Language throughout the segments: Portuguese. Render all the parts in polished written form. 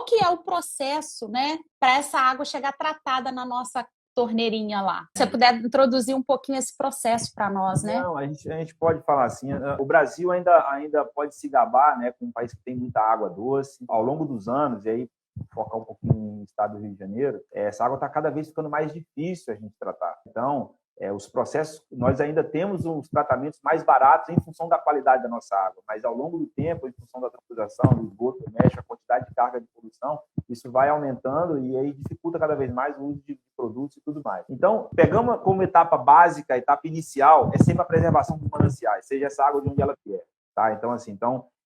qual que é o processo, né, para essa água chegar tratada na nossa torneirinha lá? Se você puder introduzir um pouquinho esse processo para nós, né? Não, a gente pode falar assim, o Brasil ainda pode se gabar, né, com um país que tem muita água doce. Ao longo dos anos, e aí focar um pouquinho no estado do Rio de Janeiro, essa água está cada vez ficando mais difícil a gente tratar. Então, os processos, nós ainda temos os tratamentos mais baratos em função da qualidade da nossa água, mas ao longo do tempo, em função da transportação, do esgoto, mexe, a quantidade de carga de poluição, isso vai aumentando e aí dificulta cada vez mais o uso de produtos e tudo mais. Então, pegamos como etapa básica, etapa inicial, é sempre a preservação dos mananciais, seja essa água de onde ela vier. Tá? Então, assim,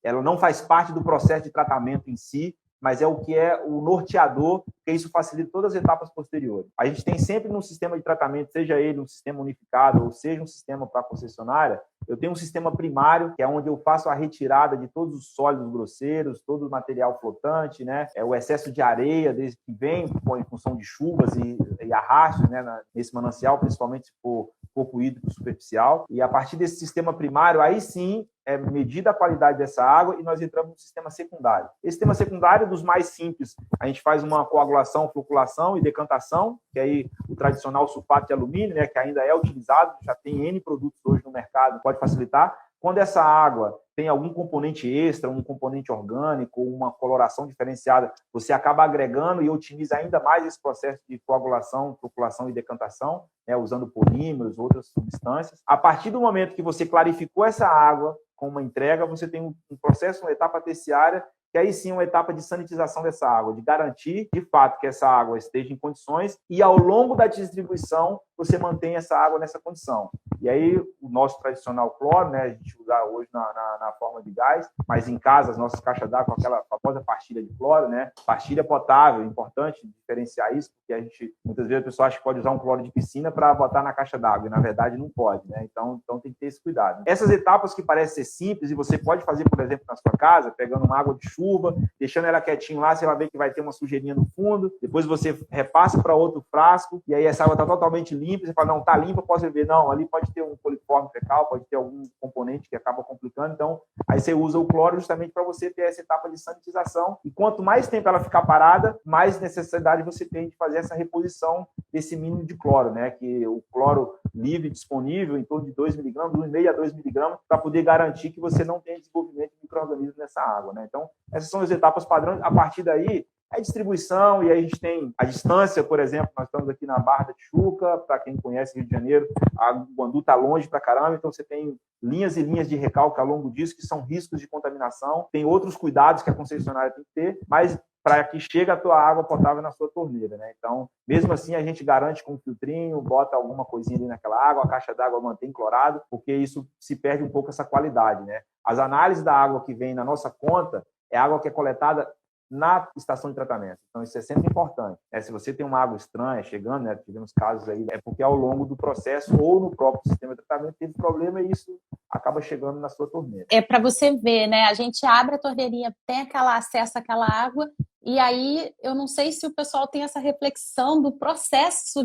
ela não faz parte do processo de tratamento em si, mas é o que é o norteador, porque isso facilita todas as etapas posteriores. A gente tem sempre no sistema de tratamento, seja ele um sistema unificado ou seja um sistema para a concessionária, eu tenho um sistema primário, que é onde eu faço a retirada de todos os sólidos grosseiros, todo o material flotante, né? O excesso de areia desde que vem em função de chuvas e arrastos, né? Nesse manancial, principalmente se for corpo hídrico superficial. E a partir desse sistema primário, aí sim, é medida a qualidade dessa água e nós entramos no sistema secundário. Esse sistema secundário, dos mais simples, a gente faz uma coagulação, floculação e decantação, que aí o tradicional sulfato de alumínio, né, que ainda é utilizado, já tem N produtos hoje no mercado, pode facilitar. Quando essa água tem algum componente extra, um componente orgânico, uma coloração diferenciada, você acaba agregando e otimiza ainda mais esse processo de coagulação, floculação e decantação, né, usando polímeros, outras substâncias. A partir do momento que você clarificou essa água com uma entrega, você tem um processo, uma etapa terciária, que aí sim é uma etapa de sanitização dessa água, de garantir, de fato, que essa água esteja em condições e, ao longo da distribuição, você mantém essa água nessa condição. E aí, o nosso tradicional cloro, né, a gente usa hoje na forma de gás, mas em casa, as nossas caixas d'água com aquela famosa pastilha de cloro, né, pastilha potável, é importante diferenciar isso, porque a gente, muitas vezes, a pessoa acha que pode usar um cloro de piscina para botar na caixa d'água, e, na verdade, não pode, né, então tem que ter esse cuidado. Essas etapas que parecem ser simples, e você pode fazer, por exemplo, na sua casa, pegando uma água de chuva, deixando ela quietinho lá, você vai ver que vai ter uma sujeirinha no fundo, depois você repassa para outro frasco, e aí essa água está totalmente limpa, você fala, não, está limpa, posso beber. Não, ali pode ter um coliforme fecal, pode ter algum componente que acaba complicando, então aí você usa o cloro justamente para você ter essa etapa de sanitização, e quanto mais tempo ela ficar parada, mais necessidade você tem de fazer essa reposição desse mínimo de cloro, né, que o cloro livre disponível, em torno de 2 miligramas, 1,5 a 2 miligramas, para poder garantir que você não tenha desenvolvimento de micro-organismos nessa água, né? Então, essas são as etapas padrões. A partir daí, a distribuição, e aí a gente tem a distância, por exemplo, nós estamos aqui na Barra da Tijuca, para quem conhece Rio de Janeiro, a Guandu está longe para caramba, então você tem linhas e linhas de recalque ao longo disso, que são riscos de contaminação, tem outros cuidados que a concessionária tem que ter, mas para que chegue a tua água potável na sua torneira, né? Então, mesmo assim, a gente garante com um filtrinho, bota alguma coisinha ali naquela água, a caixa d'água mantém clorado, porque isso se perde um pouco essa qualidade, né? As análises da água que vem na nossa conta é água que é coletada na estação de tratamento. Então, isso é sempre importante. Se você tem uma água estranha chegando, né, tivemos casos aí, é porque ao longo do processo ou no próprio sistema de tratamento teve problema e isso acaba chegando na sua torneira. É para você ver, né? A gente abre a torneirinha, tem aquela acesso àquela água, e aí eu não sei se o pessoal tem essa reflexão do processo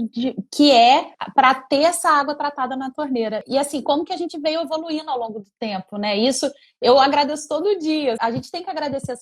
que é para ter essa água tratada na torneira. E assim, como que a gente veio evoluindo ao longo do tempo, né? Isso eu agradeço todo dia. A gente tem que agradecer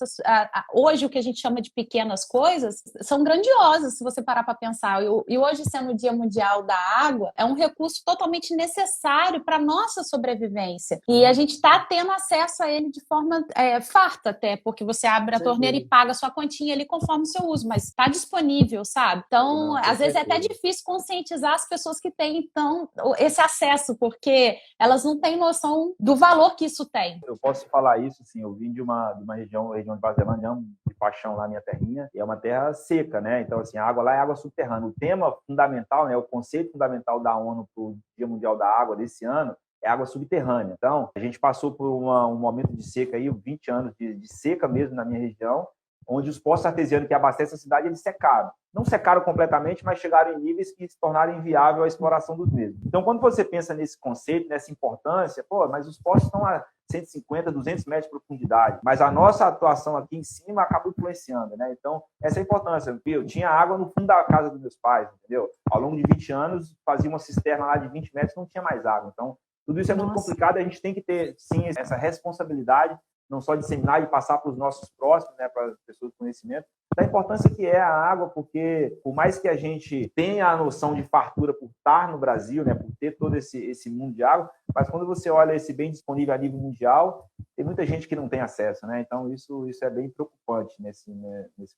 hoje o que a gente chama de pequenas coisas são grandiosas, se você parar para pensar. E hoje, sendo o Dia Mundial da Água, é um recurso totalmente necessário para a nossa sobrevivência. E a gente está tendo acesso a ele de forma farta até, porque você abre a torneira e paga a sua continha ali conforme o seu uso, mas está disponível, sabe? Então, às vezes é até difícil conscientizar as pessoas que têm, então, esse acesso, porque elas não têm noção do valor que isso tem. Eu posso falar isso, assim, eu vim de uma região de Vazalândia, de paixão lá, minha terrinha, e é uma terra seca, né? Então, assim, a água lá é água subterrânea. O tema fundamental, né, o conceito fundamental da ONU para o Dia Mundial da Água desse ano é água subterrânea. Então, a gente passou por um momento de seca aí, 20 anos de seca mesmo na minha região, onde os poços artesianos que abastecem a cidade, eles secaram. Não secaram completamente, mas chegaram em níveis que se tornaram inviável a exploração dos mesmos. Então, quando você pensa nesse conceito, nessa importância, mas os poços estão a 150, 200 metros de profundidade, mas a nossa atuação aqui em cima acaba influenciando, né? Então, essa é a importância. Eu tinha água no fundo da casa dos meus pais, entendeu? Ao longo de 20 anos, fazia uma cisterna lá de 20 metros, não tinha mais água. Então, tudo isso é muito complicado, a gente tem que ter, sim, essa responsabilidade, não só disseminar e passar para os nossos próximos, né, para as pessoas de conhecimento, da importância que é a água, porque por mais que a gente tenha a noção de fartura por estar no Brasil, né, por ter todo esse mundo de água, mas quando você olha esse bem disponível a nível mundial, tem muita gente que não tem acesso, né? Então isso é bem preocupante nesse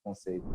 conceito.